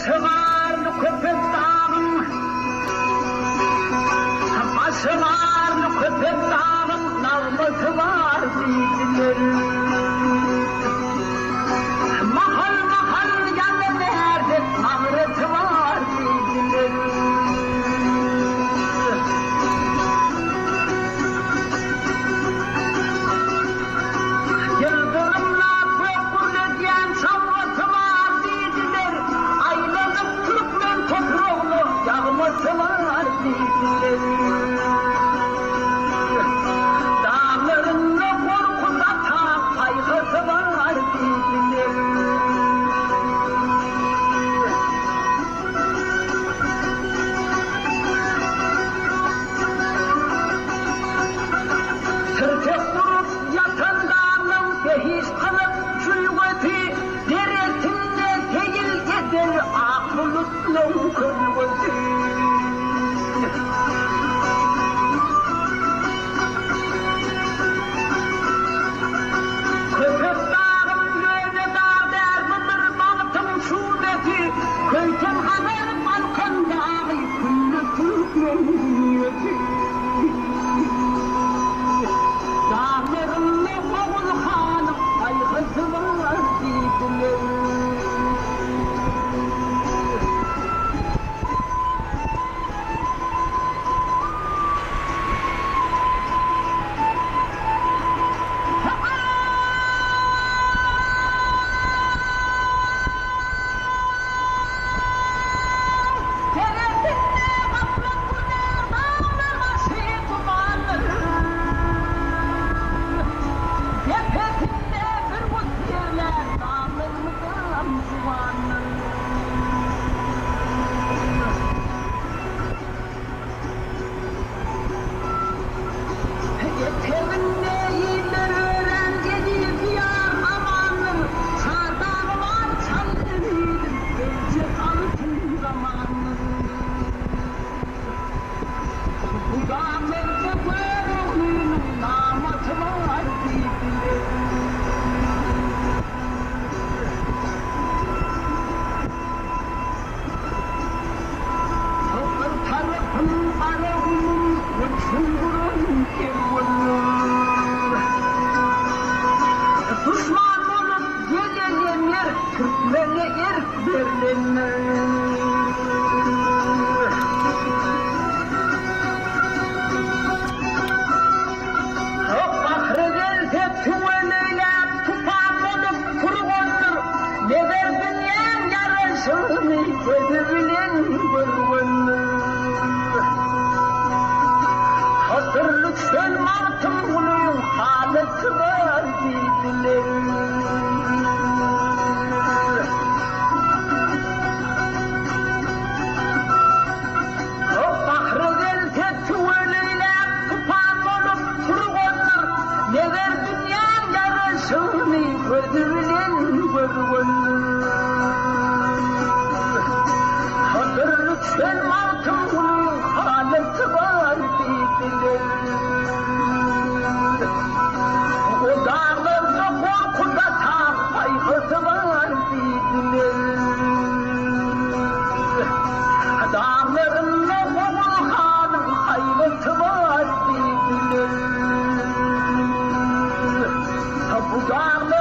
Başı var köpek dağın, başı var köpek dağın, nalması var bildiler. Mahal mahal yanı nerede, tanrısı var bildiler. Dağlarında korkuda tam kaygısı var bildiler. Sırtı kurup yatan dağının behiş kalıp külveti, deresinde değil gider aklılıkla kırveti. Köyten haber balkondağı küllü Türkmeniyeti. Dağlarında Moğol hanı kaygısı var dediler. Düşman olup gelenler Türkmen'e erk verilenler. Bahre gelse tüveleyle tufan olup kurgundur. Neler dünyanın yarışını gözü bilen görünür. Hatırlık sen martın bunun halısı var dediler. O bahre gelse tüveleyle tufan olup kurgundur. Neler dünyanın yarışını gözü bilen görünür. Hatırlık sen martın bunun halısı var dediler. O dağlarda korkuda tam kaygısı var dediler. Dağlarında Moğol hanın kaygısı var dediler. Bu dağlarda